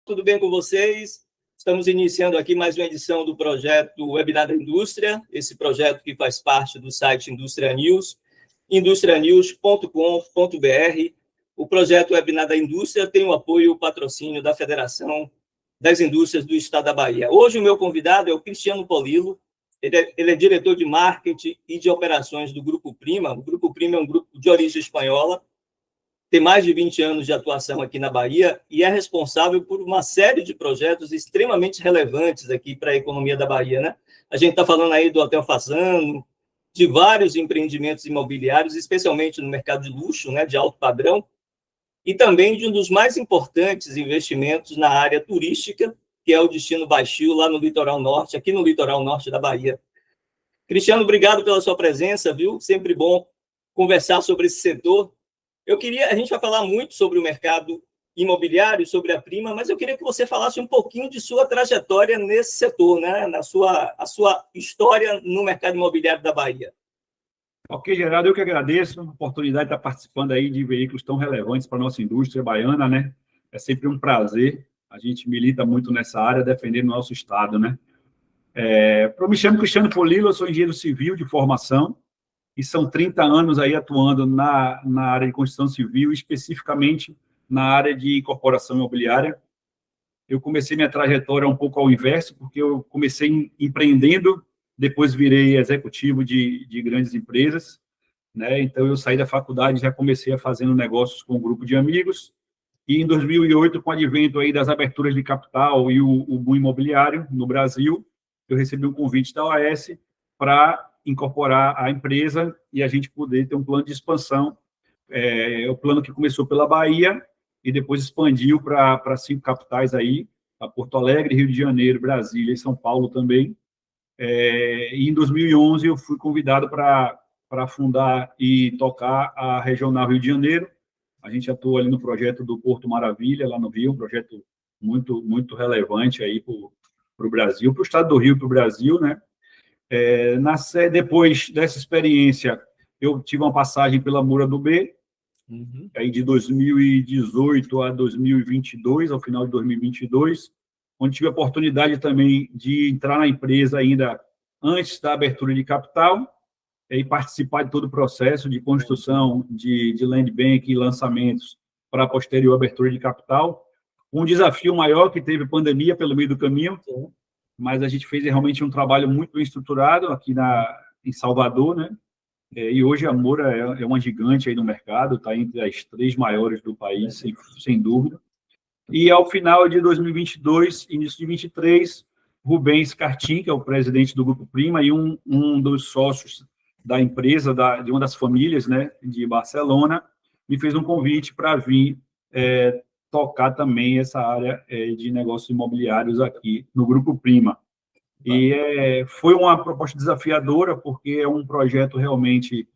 tudo bem com vocês? Estamos iniciando aqui mais uma edição do projeto Webinar da Indústria, esse projeto que faz parte do site Indústria News, industrianews.com.br. O projeto Webinar da Indústria tem o apoio e o patrocínio da Federação das Indústrias do Estado da Bahia. Hoje o meu convidado é o Cristiano Polillo, ele é diretor de marketing e de operações do Grupo Prima. O Grupo Prima é um grupo de origem espanhola, tem mais de 20 anos de atuação aqui na Bahia e é responsável por uma série de projetos extremamente relevantes aqui para a economia da Bahia, né? A gente está falando aí do Hotel Fasano, de vários empreendimentos imobiliários, especialmente no mercado de luxo, né, de alto padrão, e também de um dos mais importantes investimentos na área turística, que é o Destino Baixio, lá no litoral norte, aqui no litoral norte da Bahia. Cristiano, obrigado pela sua presença, viu? Sempre bom conversar sobre esse setor. A gente vai falar muito sobre o mercado imobiliário, sobre a Prima, mas eu queria que você falasse um pouquinho de sua trajetória nesse setor, né? A sua história no mercado imobiliário da Bahia. Ok, Geraldo, eu que agradeço a oportunidade de estar participando aí de veículos tão relevantes para a nossa indústria baiana, né? É sempre um prazer, a gente milita muito nessa área, defendendo o nosso estado, né? Eu me chamo Cristiano Polillo, eu sou engenheiro civil de formação, e são 30 anos aí atuando na área de construção civil, especificamente na área de incorporação imobiliária. Eu comecei minha trajetória um pouco ao inverso, porque eu comecei empreendendo, depois virei executivo de grandes empresas, né? Então, eu saí da faculdade e já comecei a fazendo negócios com um grupo de amigos, e em 2008, com o advento aí das aberturas de capital e o boom imobiliário no Brasil, eu recebi um convite da OAS para incorporar a empresa e a gente poder ter um plano de expansão. O plano que começou pela Bahia e depois expandiu para 5 capitais aí, a Porto Alegre, Rio de Janeiro, Brasília e São Paulo também. E em 2011 eu fui convidado para fundar e tocar a Regional Rio de Janeiro. A gente atua ali no projeto do Porto Maravilha, lá no Rio, um projeto muito, muito relevante aí para o Brasil, para o estado do Rio e para o Brasil, né? Depois dessa experiência, eu tive uma passagem pela Moura do B, aí de 2018 a 2022, ao final de 2022, onde tive a oportunidade também de entrar na empresa ainda antes da abertura de capital e participar de todo o processo de construção de land bank e lançamentos para a posterior abertura de capital. Um desafio maior que teve pandemia pelo meio do caminho, mas a gente fez realmente um trabalho muito bem estruturado aqui em Salvador, né? E hoje a Moura é uma gigante aí no mercado, está entre as 3 maiores do país, sem dúvida. E ao final de 2022, início de 2023, Rubens Cartim, que é o presidente do Grupo Prima e um dos sócios da empresa, de uma das famílias, né, de Barcelona, me fez um convite para vir tocar também essa área de negócios imobiliários aqui no Grupo Prima. E foi uma proposta desafiadora, porque é um projeto realmente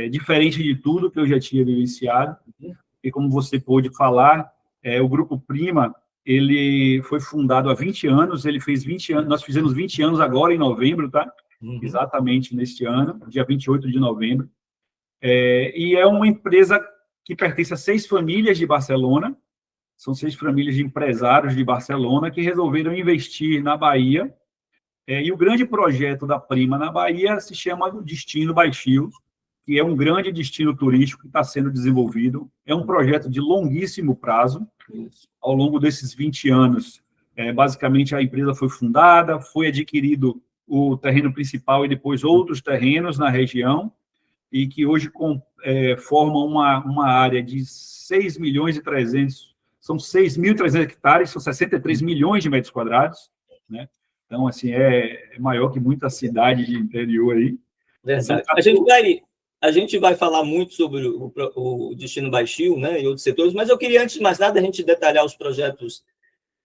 diferente de tudo que eu já tinha vivenciado. E como você pôde falar, o Grupo Prima, ele foi fundado há 20 anos, ele fez 20 anos, nós fizemos 20 anos agora em novembro, tá? Exatamente neste ano, dia 28 de novembro. E é uma empresa que pertence a 6 famílias de Barcelona, são 6 famílias de empresários de Barcelona que resolveram investir na Bahia. E o grande projeto da Prima na Bahia se chama Destino Baixio, que é um grande destino turístico que está sendo desenvolvido. É um projeto de longuíssimo prazo. Ao longo desses 20 anos, basicamente a empresa foi fundada, foi adquirido o terreno principal e depois outros terrenos na região, e que hoje formam uma área de 6 milhões e 300, são 6.300 hectares, são 63 milhões de metros quadrados, né? Então, assim, é maior que muita cidade de interior aí. Verdade. A gente vai falar muito sobre o Destino Baixio, né, e outros setores, mas eu queria, antes de mais nada, a gente detalhar os projetos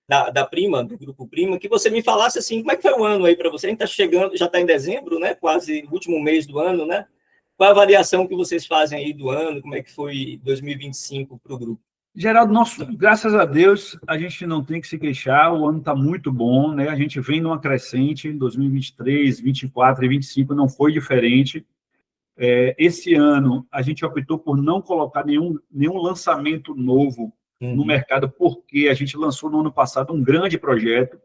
da Prima, do Grupo Prima, que você me falasse, assim, como é que foi o ano aí para você? A gente está chegando, já está em dezembro, né, quase o último mês do ano, né? Qual a avaliação que vocês fazem aí do ano? Como é que foi 2025 para o grupo? Geraldo, graças a Deus, a gente não tem que se queixar, o ano está muito bom, né? A gente vem numa crescente, 2023, 2024 e 2025 não foi diferente. Esse ano, a gente optou por não colocar nenhum lançamento novo no mercado, porque a gente lançou no ano passado um grande projeto,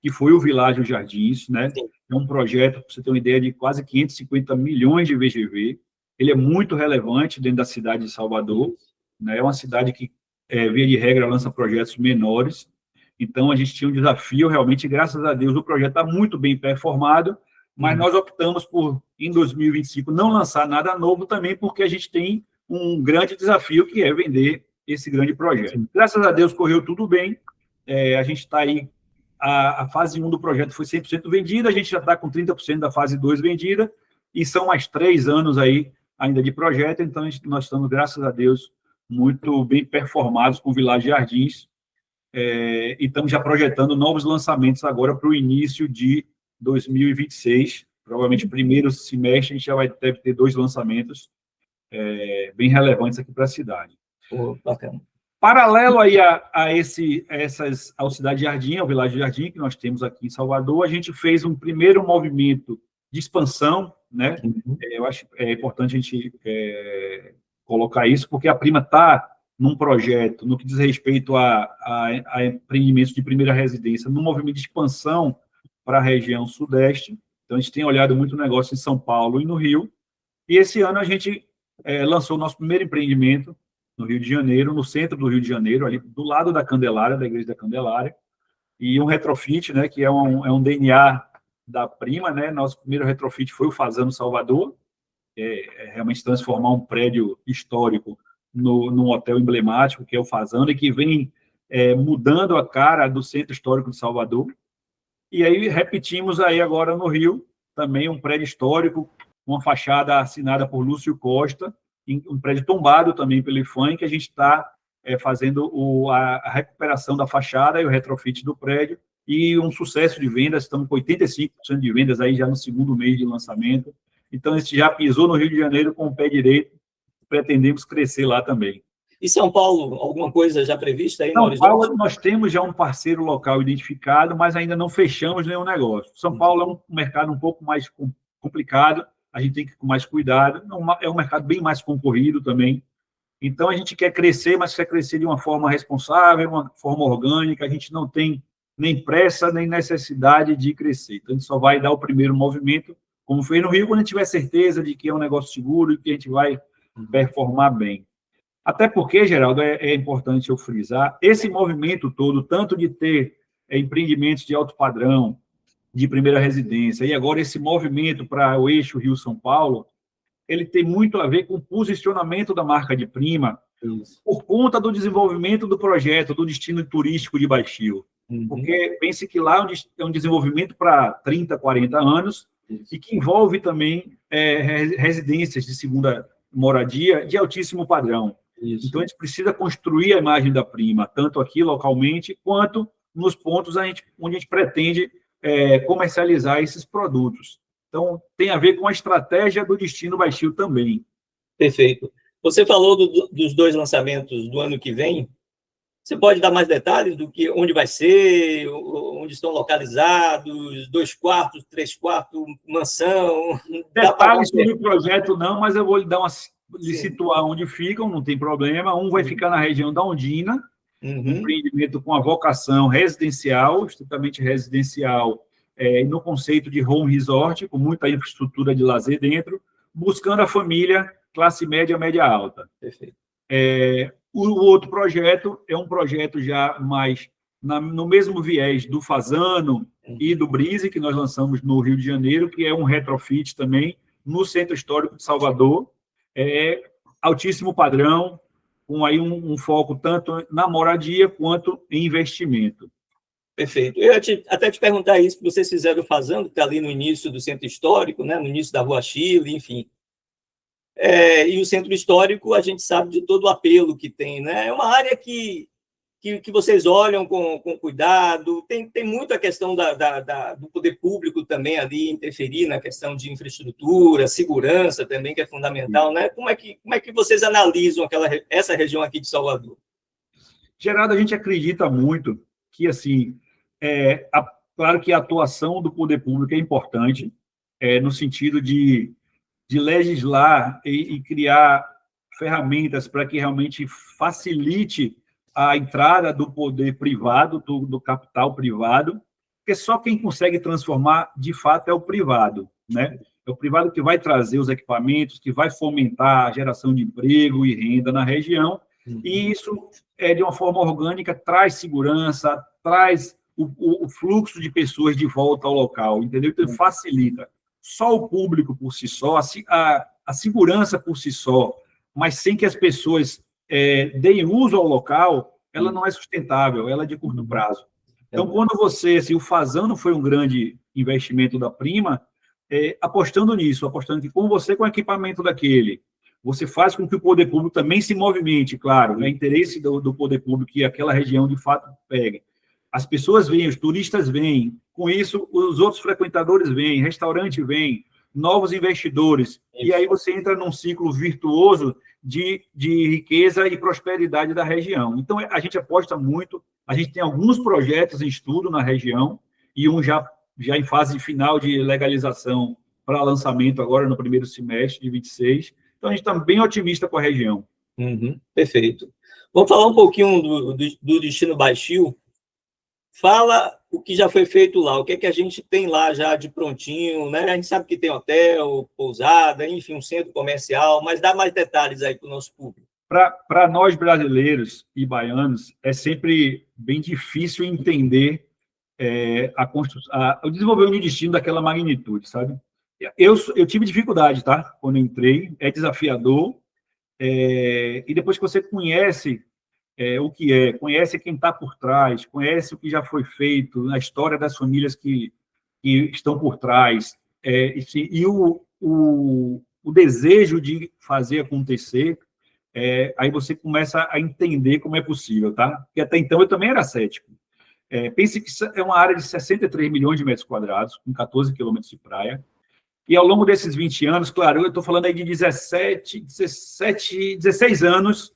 que foi o Világio Jardins, né? Sim. É um projeto, para você ter uma ideia, de quase 550 milhões de VGV. Ele é muito relevante dentro da cidade de Salvador, né? É uma cidade que, via de regra, lança projetos menores. Então, a gente tinha um desafio, realmente, graças a Deus, o projeto está muito bem performado, mas nós optamos por, em 2025, não lançar nada novo também, porque a gente tem um grande desafio, que é vender esse grande projeto. Sim. Graças a Deus, correu tudo bem. A gente está aí, a fase 1 do projeto foi 100% vendida, a gente já está com 30% da fase 2 vendida, e são mais 3 anos aí ainda de projeto, então nós estamos, graças a Deus, muito bem performados com o Világio Jardins, e estamos já projetando novos lançamentos agora para o início de 2026. Provavelmente, primeiro semestre, a gente já deve ter 2 lançamentos bem relevantes aqui para a cidade. Bacana. Paralelo aí ao Cidade Jardim, ao Világio Jardim, que nós temos aqui em Salvador, a gente fez um primeiro movimento de expansão, né? Eu acho importante a gente colocar isso, porque a Prima está num projeto, no que diz respeito a empreendimentos de primeira residência, num movimento de expansão para a região sudeste. Então, a gente tem olhado muito negócio em São Paulo e no Rio, e esse ano a gente lançou o nosso primeiro empreendimento no Rio de Janeiro, no centro do Rio de Janeiro, ali do lado da Candelária, da Igreja da Candelária, e um retrofit, né, que é um DNA da Prima, né? Nosso primeiro retrofit foi o Fazano Salvador, realmente transformar um prédio histórico num hotel emblemático, que é o Fazano, e que vem mudando a cara do Centro Histórico de Salvador. E aí repetimos aí agora no Rio, também um prédio histórico, uma fachada assinada por Lúcio Costa, um prédio tombado também pelo IFAM, que a gente está fazendo a recuperação da fachada e o retrofit do prédio, e um sucesso de vendas, estamos com 85% de vendas aí já no segundo mês de lançamento. Então, a gente já pisou no Rio de Janeiro com o pé direito, pretendemos crescer lá também. E São Paulo, alguma coisa já prevista aí no horizonte? São Paulo, nós temos já um parceiro local identificado, mas ainda não fechamos nenhum negócio. São Paulo é um mercado um pouco mais complicado, a gente tem que ir com mais cuidado, é um mercado bem mais concorrido também. Então, a gente quer crescer, mas quer crescer de uma forma responsável, uma forma orgânica, a gente não tem nem pressa, nem necessidade de crescer. Então, a gente só vai dar o primeiro movimento, como fez no Rio, quando a gente tiver certeza de que é um negócio seguro e que a gente vai performar bem. Até porque, Geraldo, é importante eu frisar, esse movimento todo, tanto de ter empreendimentos de alto padrão, de primeira residência, e agora esse movimento para o eixo Rio-São Paulo, ele tem muito a ver com o posicionamento da marca de Prima, por conta do desenvolvimento do projeto, do destino turístico de Baixio. Porque pense que lá é um desenvolvimento para 30, 40 anos, e que envolve também residências de segunda moradia de altíssimo padrão. Então, a gente precisa construir a imagem da Prima, tanto aqui localmente, quanto nos pontos onde a gente pretende comercializar esses produtos. Então, tem a ver com a estratégia do Destino Baixio também. Perfeito. Você falou dos 2 lançamentos do ano que vem. Você pode dar mais detalhes do que onde vai ser, onde estão localizados, 2 quartos, 3 quartos, mansão? Detalhes sobre o projeto não, mas eu vou lhe situar onde ficam, não tem problema. Um vai ficar na região da Ondina, um empreendimento com a vocação residencial, estritamente residencial, no conceito de home resort, com muita infraestrutura de lazer dentro, buscando a família classe média, média alta. Perfeito. O outro projeto é um projeto já mais no mesmo viés do Fazano e do Brise, que nós lançamos no Rio de Janeiro, que é um retrofit também no Centro Histórico de Salvador, altíssimo padrão, com aí um foco tanto na moradia quanto em investimento. Perfeito. Eu ia até te perguntar isso, que vocês fizeram o Fazano, que está ali no início do Centro Histórico, né, no início da Rua Chile, enfim. E o Centro Histórico, a gente sabe de todo o apelo que tem, né? É uma área que vocês olham com cuidado, tem muito a questão do poder público também ali interferir na questão de infraestrutura, segurança também, que é fundamental, né? Como é que vocês analisam essa região aqui de Salvador? Geraldo, a gente acredita muito que, assim, claro que a atuação do poder público é importante, no sentido de legislar e criar ferramentas para que realmente facilite a entrada do poder privado, do capital privado, porque só quem consegue transformar, de fato, é o privado, né? É o privado que vai trazer os equipamentos, que vai fomentar a geração de emprego e renda na região, e isso, de uma forma orgânica, traz segurança, traz o fluxo de pessoas de volta ao local, entendeu? Então, facilita. Só o público por si só, a segurança por si só, mas sem que as pessoas deem uso ao local, ela não é sustentável, ela é de curto prazo. Então, quando você, assim, o Fasano foi um grande investimento da Prima, apostando nisso, apostando que com você, com o equipamento daquele, você faz com que o poder público também se movimente, claro, é interesse do poder público que aquela região, de fato, pegue. As pessoas vêm, os turistas vêm, com isso, os outros frequentadores vêm, restaurante vem, novos investidores, e aí você entra num ciclo virtuoso de riqueza e prosperidade da região. Então, a gente aposta muito, a gente tem alguns projetos em estudo na região, e um já em fase final de legalização para lançamento agora no primeiro semestre de 26. Então, a gente está bem otimista com a região. Perfeito. Vamos falar um pouquinho do Destino Baixio. Fala o que já foi feito lá, o que é que a gente tem lá já de prontinho, né? A gente sabe que tem hotel, pousada, enfim, um centro comercial, mas dá mais detalhes aí para o nosso público. Para nós brasileiros e baianos, é sempre bem difícil entender o desenvolvimento de um destino daquela magnitude, sabe? Eu tive dificuldade, tá? Quando entrei, é desafiador, e depois que você conhece o que conhece quem está por trás, conhece o que já foi feito, na história das famílias que estão por trás, e o desejo de fazer acontecer, aí você começa a entender como é possível, tá? Porque até então eu também era cético. Pense que é uma área de 63 milhões de metros quadrados, com 14 quilômetros de praia, e ao longo desses 20 anos, claro, eu estou falando aí de 16 anos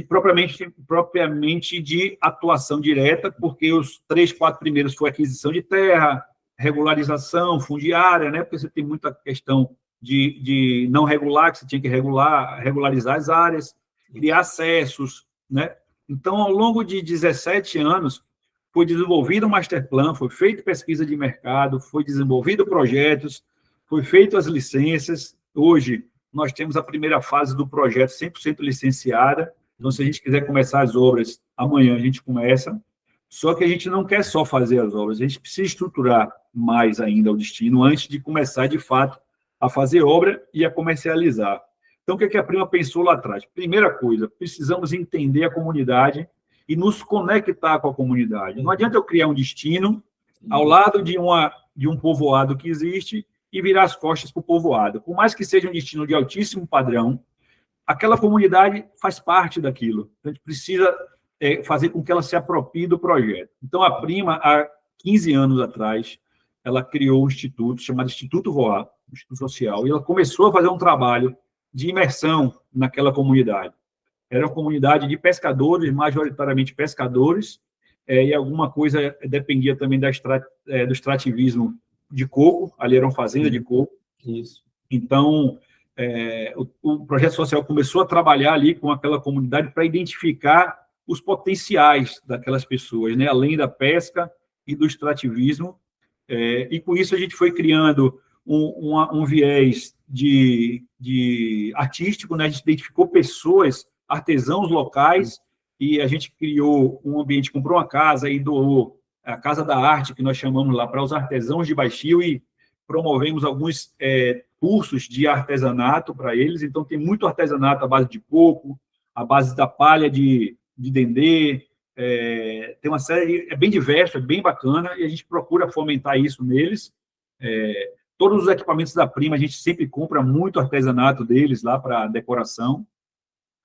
propriamente de atuação direta, porque os 3, 4 primeiros foi aquisição de terra, regularização fundiária, né? Porque você tem muita questão de não regular, que você tinha que regularizar as áreas, criar acessos, né? Então, ao longo de 17 anos, foi desenvolvido um master plan, foi feita pesquisa de mercado, foi desenvolvido projetos, foi feito as licenças. Hoje, nós temos a primeira fase do projeto 100% licenciada. Então, se a gente quiser começar as obras, amanhã a gente começa. Só que a gente não quer só fazer as obras, a gente precisa estruturar mais ainda o destino antes de começar, de fato, a fazer obra e a comercializar. Então, o que a Prima pensou lá atrás? Primeira coisa, precisamos entender a comunidade e nos conectar com a comunidade. Não adianta eu criar um destino ao lado de um povoado que existe e virar as costas para o povoado. Por mais que seja um destino de altíssimo padrão, aquela comunidade faz parte daquilo. Então, a gente precisa fazer com que ela se aproprie do projeto. Então, a Prima, há 15 anos atrás, ela criou um instituto chamado Instituto Voar, um Instituto Social, e ela começou a fazer um trabalho de imersão naquela comunidade. Era uma comunidade de pescadores, majoritariamente pescadores, e alguma coisa dependia também do extrativismo de coco, ali era uma fazenda de coco. Isso. Então, o projeto social começou a trabalhar ali com aquela comunidade para identificar os potenciais daquelas pessoas, né? Além da pesca e do extrativismo, e com isso a gente foi criando um viés de artístico, né? A gente identificou pessoas, artesãos locais, e a gente criou um ambiente, comprou uma casa e doou a Casa da Arte, que nós chamamos lá, para os artesãos de Baixio, e promovemos alguns cursos de artesanato para eles. Então, tem muito artesanato à base de coco, à base da palha de dendê, tem uma série, é bem diverso, é bem bacana, e a gente procura fomentar isso neles. Todos os equipamentos da Prima, a gente sempre compra muito artesanato deles lá para decoração.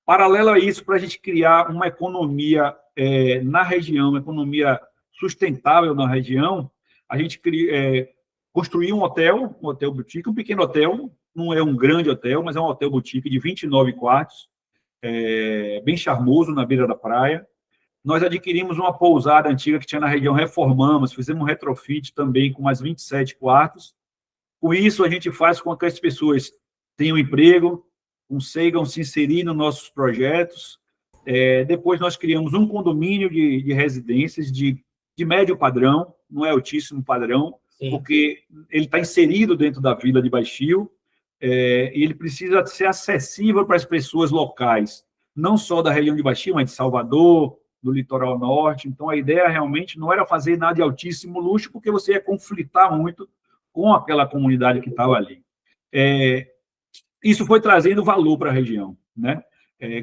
Paralelo a isso, para a gente criar uma economia na região, uma economia sustentável na região, a gente construiu um hotel boutique, um pequeno hotel, não é um grande hotel, mas é um hotel boutique de 29 quartos, bem charmoso, na beira da praia. Nós adquirimos uma pousada antiga que tinha na região, reformamos, fizemos um retrofit também com mais 27 quartos. Com isso, a gente faz com que as pessoas tenham emprego, consigam se inserir nos nossos projetos, Depois nós criamos um condomínio de residências de médio padrão, não é altíssimo padrão, sim, porque ele está inserido dentro da Vila de Baixio, e ele precisa ser acessível para as pessoas locais, não só da região de Baixio, mas de Salvador, do litoral norte. Então, a ideia realmente não era fazer nada de altíssimo luxo, porque você ia conflitar muito com aquela comunidade que estava ali. Isso foi trazendo valor para a região, né?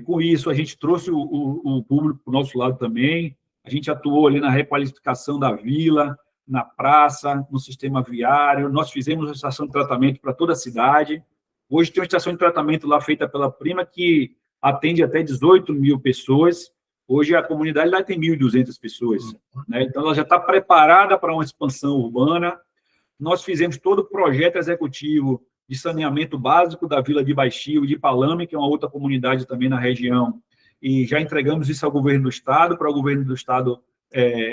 Com isso, a gente trouxe o público para o nosso lado também, a gente atuou ali na requalificação da vila, na praça, no sistema viário, nós fizemos uma estação de tratamento para toda a cidade. Hoje tem uma estação de tratamento lá feita pela Prima que atende até 18 mil pessoas. Hoje a comunidade lá tem 1.200 pessoas, né? Então ela já está preparada para uma expansão urbana. Nós fizemos todo o projeto executivo de saneamento básico da Vila de Baixio e de Palame, que é uma outra comunidade também na região, e já entregamos isso ao governo do Estado, para o governo do Estado,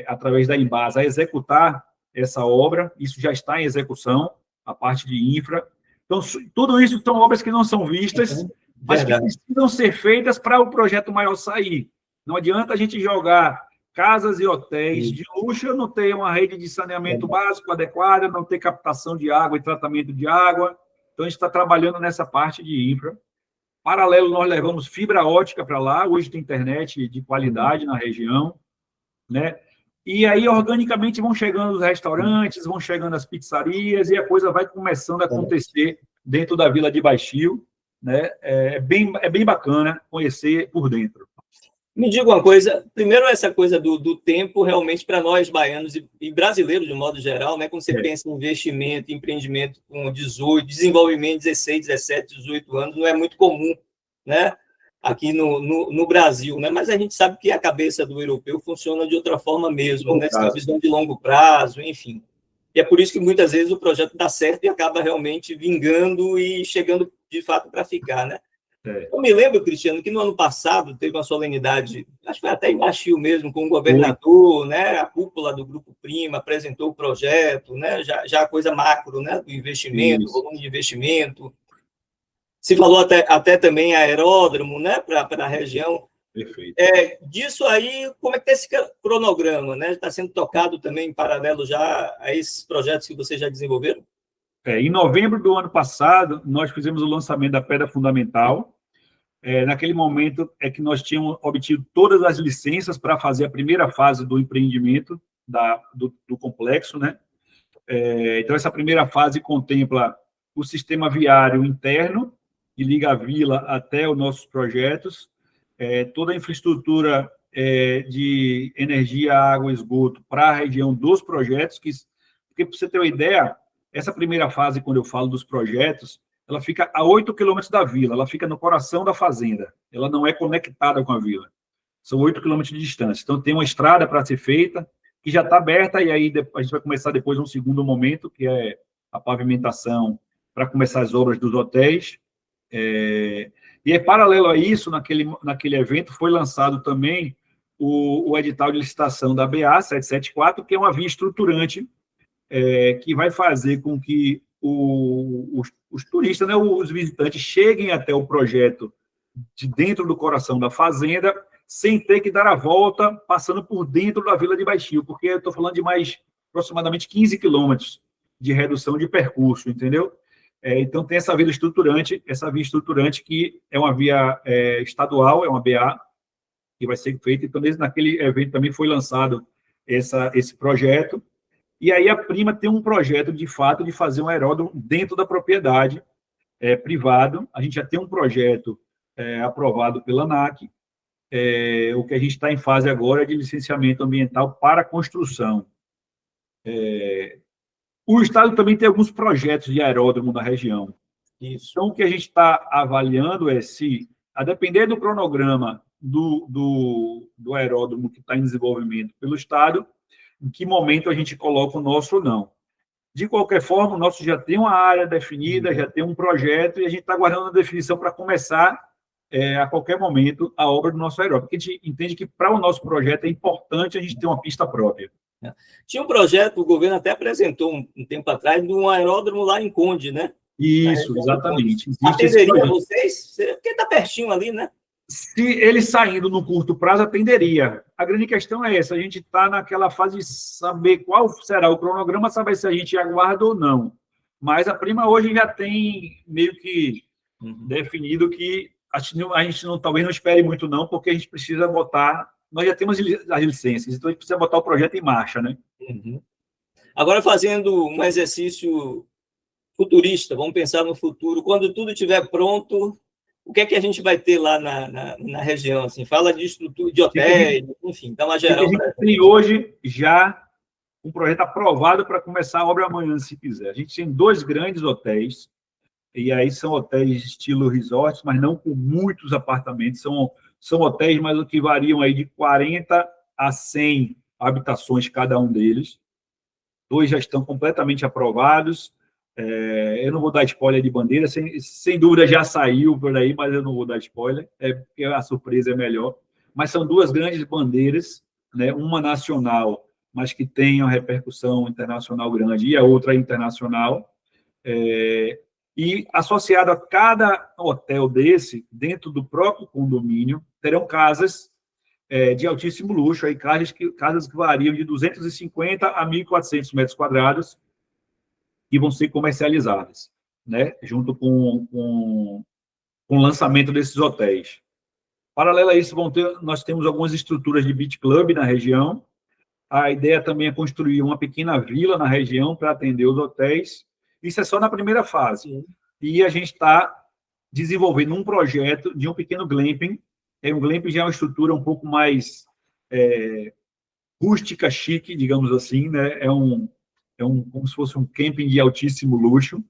através da Embasa, executar essa obra. Isso já está em execução, a parte de infra. Então, tudo isso são obras que não são vistas, mas que precisam ser feitas para o projeto maior sair. Não adianta a gente jogar casas e hotéis de luxo, não ter uma rede de saneamento básico adequada, não ter captação de água e tratamento de água. Então, a gente está trabalhando nessa parte de infra. Paralelo, nós levamos fibra ótica para lá, hoje tem internet de qualidade na região, né? E aí, organicamente, vão chegando os restaurantes, vão chegando as pizzarias, e a coisa vai começando a acontecer dentro da Vila de Baixio, né? É bem bacana conhecer por dentro. Me diga uma coisa, primeiro essa coisa do tempo, realmente, para nós baianos e brasileiros, de modo geral, né? Quando você pensa em investimento, empreendimento com 18, desenvolvimento 16, 17, 18 anos, não é muito comum, né? Aqui no Brasil, né? Mas a gente sabe que a cabeça do europeu funciona de outra forma mesmo, né? Essa visão de longo prazo, enfim. E é por isso que muitas vezes o projeto dá certo e acaba realmente vingando e chegando, de fato, para ficar, né? Eu me lembro, Cristiano, que no ano passado teve uma solenidade, acho que foi até em Baixio mesmo, com o governador, né? A cúpula do Grupo Prima apresentou o projeto, né? Já a coisa macro, né? Do investimento, volume de investimento. Se falou até também aeródromo, né? Para a região. Perfeito. Disso aí, como é que está esse cronograma, né? Está sendo tocado também em paralelo já a esses projetos que vocês já desenvolveram? Em novembro do ano passado, nós fizemos o lançamento da pedra fundamental. Naquele momento é que nós tínhamos obtido todas as licenças para fazer a primeira fase do empreendimento do complexo, né? Então, essa primeira fase contempla o sistema viário interno, que liga a vila até os nossos projetos, toda a infraestrutura de energia, água e esgoto para a região dos projetos, porque, para você ter uma ideia, essa primeira fase, quando eu falo dos projetos, ela fica a 8 quilômetros da vila, ela fica no coração da fazenda, ela não é conectada com a vila, são 8 quilômetros de distância. Então, tem uma estrada para ser feita, que já está aberta, e aí a gente vai começar depois um segundo momento, que é a pavimentação, para começar as obras dos hotéis. E, paralelo a isso, naquele evento, foi lançado também o edital de licitação da BA 774, que é uma via estruturante, que vai fazer com que os turistas, né, os visitantes, cheguem até o projeto de dentro do coração da fazenda, sem ter que dar a volta, passando por dentro da Vila de Baixio, porque eu estou falando de mais aproximadamente 15 quilômetros de redução de percurso, entendeu? Então, tem essa via estruturante que é uma via estadual, é uma BA, que vai ser feita. Então, naquele evento também foi lançado esse projeto. E aí a Prima tem um projeto, de fato, de fazer um aeródromo dentro da propriedade privado. A gente já tem um projeto aprovado pela ANAC. O que a gente está em fase agora é de licenciamento ambiental para construção. O Estado também tem alguns projetos de aeródromo na região. Isso. Então, o que a gente está avaliando é se, a depender do cronograma do aeródromo que está em desenvolvimento pelo Estado, em que momento a gente coloca o nosso ou não. De qualquer forma, o nosso já tem uma área definida, já tem um projeto, e a gente está aguardando a definição para começar, a qualquer momento, a obra do nosso aeródromo. Porque a gente entende que, para o nosso projeto, é importante a gente ter uma pista própria. Tinha um projeto, o governo até apresentou um tempo atrás, de um aeródromo lá em Conde, né? Isso, exatamente. Atenderia vocês? Porque está pertinho ali, né? Se ele saindo no curto prazo, atenderia. A grande questão é essa, a gente está naquela fase de saber qual será o cronograma, saber se a gente aguarda ou não. Mas a Prima hoje já tem meio que definido que a gente não, talvez não espere muito não, porque a gente precisa botar, nós já temos as licenças, então a gente precisa botar o projeto em marcha, né? Agora, fazendo um exercício futurista, vamos pensar no futuro, quando tudo estiver pronto, o que é que a gente vai ter lá na região? Assim, fala de estrutura, de hotéis, enfim, dá uma geral. A gente tem hoje já um projeto aprovado para começar a obra amanhã, se quiser. A gente tem 2 grandes hotéis, e aí são hotéis estilo resort, mas não com muitos apartamentos, são hotéis, mas o que variam aí de 40 a 100 habitações cada um deles. 2 já estão completamente aprovados. Eu não vou dar spoiler de bandeira, sem dúvida já saiu por aí, mas eu não vou dar spoiler, porque a surpresa é melhor. Mas são 2 grandes bandeiras, né? Uma nacional, mas que tem uma repercussão internacional grande, e a outra internacional. E associado a cada hotel desse, dentro do próprio condomínio, terão casas de altíssimo luxo, aí casas que variam de 250 a 1.400 metros quadrados, que vão ser comercializadas, né? Junto com o lançamento desses hotéis. Paralelo a isso, nós temos algumas estruturas de beach club na região. A ideia também é construir uma pequena vila na região para atender os hotéis. Isso é só na primeira fase. E a gente está desenvolvendo um projeto de um pequeno glamping. Um glamping já é uma estrutura um pouco mais rústica, chique, digamos assim, né? Como se fosse um camping de altíssimo luxo,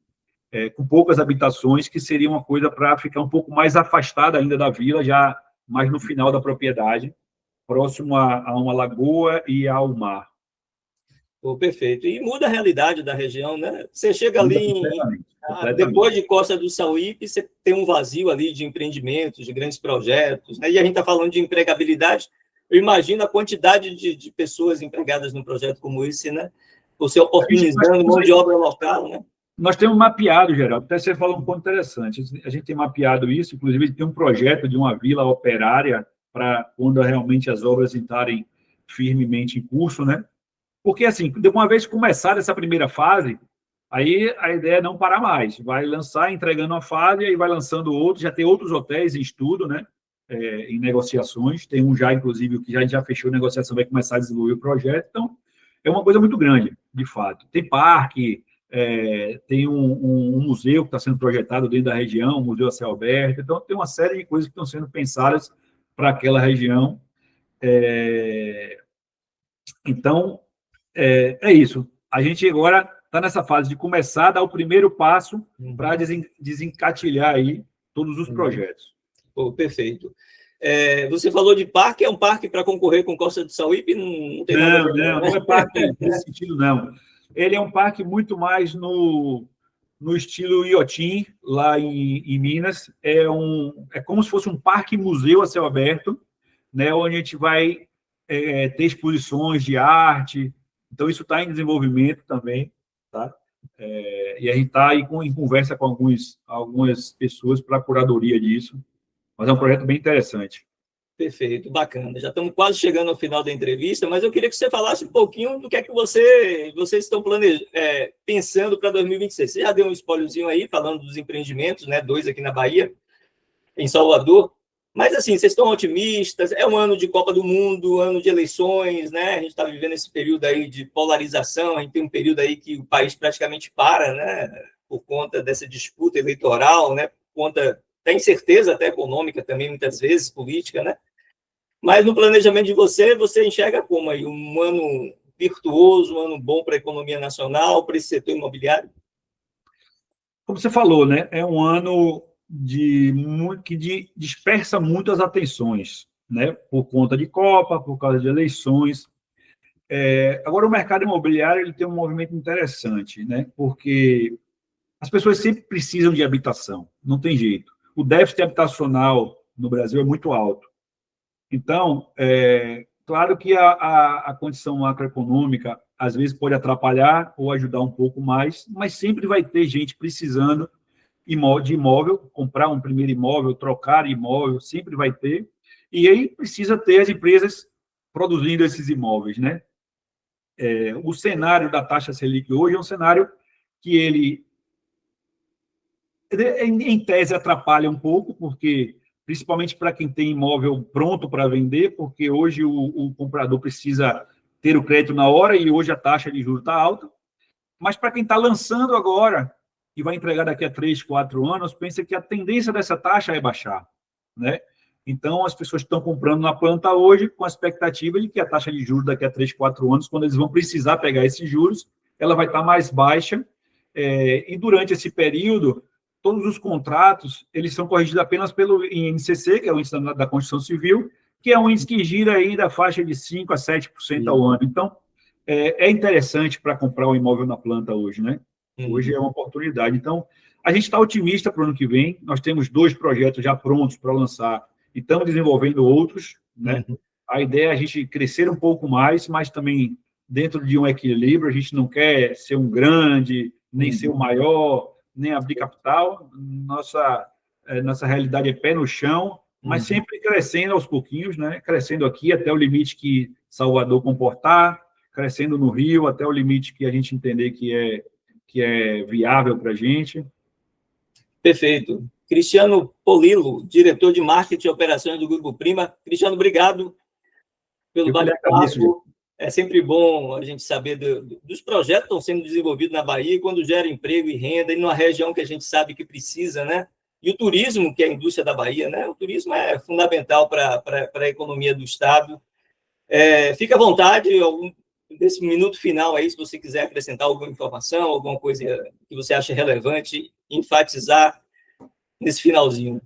com poucas habitações, que seria uma coisa para ficar um pouco mais afastada ainda da vila, já mais no final da propriedade, próximo a uma lagoa e ao mar. Perfeito. E muda a realidade da região, né? Você chega ali, depois de Costa do Sauípe, você tem um vazio ali de empreendimentos, de grandes projetos, né? E a gente está falando de empregabilidade. Eu imagino a quantidade de pessoas empregadas num projeto como esse, né? Você oportunizando mão de obra local, né? Nós temos mapeado, Geraldo, até você falou um ponto interessante. A gente tem mapeado isso, inclusive tem um projeto de uma vila operária para quando realmente as obras entrarem firmemente em curso, né? Porque, assim, de uma vez começar essa primeira fase, aí a ideia é não parar mais. Vai lançar, entregando uma fase, aí vai lançando outro. Já tem outros hotéis em estudo, né? Em negociações. Tem um já, inclusive, que a gente já fechou a negociação, vai começar a desenvolver o projeto. Então, é uma coisa muito grande, de fato. Tem parque, tem um museu que está sendo projetado dentro da região, um museu a céu aberto. Então, tem uma série de coisas que estão sendo pensadas para aquela região. Então, é isso. A gente agora está nessa fase de começar a dar o primeiro passo para desencatilhar aí todos os projetos. Perfeito. Você falou de parque, é um parque para concorrer com Costa do Sauípe? Não tem nada a ver. Não é parque nesse sentido, não. Ele é um parque muito mais no estilo Iotim, lá em Minas. É como se fosse um parque-museu a céu aberto, né, onde a gente vai ter exposições de arte. Então, isso está em desenvolvimento também, tá? E a gente está em conversa com algumas pessoas para a curadoria disso, mas é um projeto bem interessante. Perfeito, bacana. Já estamos quase chegando ao final da entrevista, mas eu queria que você falasse um pouquinho do que é que vocês estão pensando para 2026. Você já deu um spoilerzinho aí, falando dos empreendimentos, né? 2 aqui na Bahia, em Salvador. Mas, assim, vocês estão otimistas? É um ano de Copa do Mundo, ano de eleições, né? A gente está vivendo esse período aí de polarização, a gente tem um período aí que o país praticamente para, né? Por conta dessa disputa eleitoral, né? Por conta da incerteza até econômica também, muitas vezes, política, né? Mas no planejamento de você enxerga como aí? Um ano virtuoso, um ano bom para a economia nacional, para esse setor imobiliário? Como você falou, né? É um ano que dispersa muito as atenções, né? Por conta de Copa, por causa de eleições. Agora, o mercado imobiliário ele tem um movimento interessante, né? Porque as pessoas sempre precisam de habitação, não tem jeito. O déficit habitacional no Brasil é muito alto. Então, claro que a condição macroeconômica às vezes pode atrapalhar ou ajudar um pouco mais, mas sempre vai ter gente precisando de imóvel, comprar um primeiro imóvel, trocar imóvel, sempre vai ter, e aí precisa ter as empresas produzindo esses imóveis, né? O cenário da taxa Selic hoje é um cenário que ele, em tese, atrapalha um pouco, porque principalmente para quem tem imóvel pronto para vender, porque hoje o comprador precisa ter o crédito na hora e hoje a taxa de juros está alta. Mas para quem está lançando agora e vai entregar daqui a 3, 4 anos, pensa que a tendência dessa taxa é baixar, né? Então, as pessoas estão comprando na planta hoje com a expectativa de que a taxa de juros daqui a 3, 4 anos, quando eles vão precisar pegar esses juros, ela vai estar mais baixa. E durante esse período, todos os contratos, eles são corrigidos apenas pelo INCC, que é o índice da Construção Civil, que é um índice que gira aí da faixa de 5% a 7% ao ano. Então, é interessante para comprar um imóvel na planta hoje, né? Hoje é uma oportunidade. Então, a gente está otimista para o ano que vem. Nós temos 2 projetos já prontos para lançar e estamos desenvolvendo outros, né? A ideia é a gente crescer um pouco mais, mas também dentro de um equilíbrio. A gente não quer ser um grande, nem ser o maior, nem abrir capital. Nossa realidade é pé no chão, mas sempre crescendo aos pouquinhos, né? Crescendo aqui até o limite que Salvador comportar, crescendo no Rio até o limite que a gente entender que é viável para a gente. Perfeito. Cristiano Polilo, diretor de marketing e operações do Grupo Prima. Cristiano, obrigado pelo bate-papo. É sempre bom a gente saber dos projetos que estão sendo desenvolvidos na Bahia, quando gera emprego e renda, e numa região que a gente sabe que precisa, né? E o turismo, que é a indústria da Bahia, né? O turismo é fundamental para a economia do Estado. Fica à vontade, nesse minuto final aí, se você quiser acrescentar alguma informação, alguma coisa que você acha relevante, enfatizar nesse finalzinho.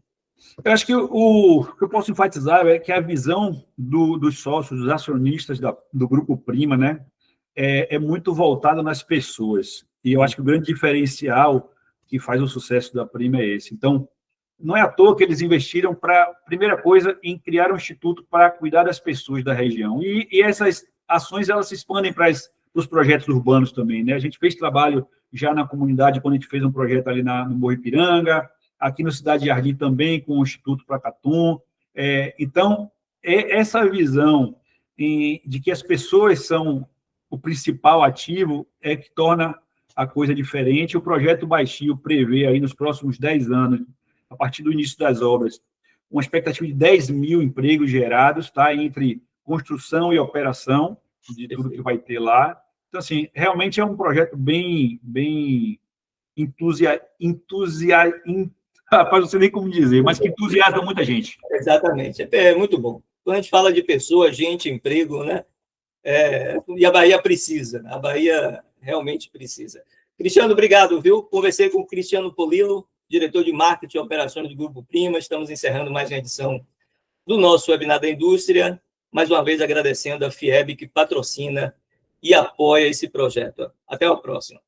Eu acho que o que eu posso enfatizar é que a visão dos sócios, dos acionistas do Grupo Prima, né, é muito voltada nas pessoas. E eu acho que o grande diferencial que faz o sucesso da Prima é esse. Então, não é à toa que eles investiram primeira coisa, em criar um instituto para cuidar das pessoas da região. E essas ações, elas se expandem para os projetos urbanos também, né? A gente fez trabalho já na comunidade, quando a gente fez um projeto ali no Morro Ipiranga, aqui no Cidade Jardim também, com o Instituto Placatum. Então, essa visão de que as pessoas são o principal ativo é que torna a coisa diferente. O projeto Baixio prevê aí nos próximos 10 anos, a partir do início das obras, uma expectativa de 10 mil empregos gerados, tá? Entre construção e operação de tudo que vai ter lá. Então, assim, realmente é um projeto bem rapaz, não sei nem como dizer, mas que entusiasma muita gente. Exatamente. É muito bom. Quando a gente fala de pessoa, gente, emprego, né? E a Bahia precisa. A Bahia realmente precisa. Cristiano, obrigado, viu? Conversei com o Cristiano Polilo, diretor de marketing e operações do Grupo Prima. Estamos encerrando mais uma edição do nosso webinar da indústria. Mais uma vez agradecendo a FIEB, que patrocina e apoia esse projeto. Até a próxima.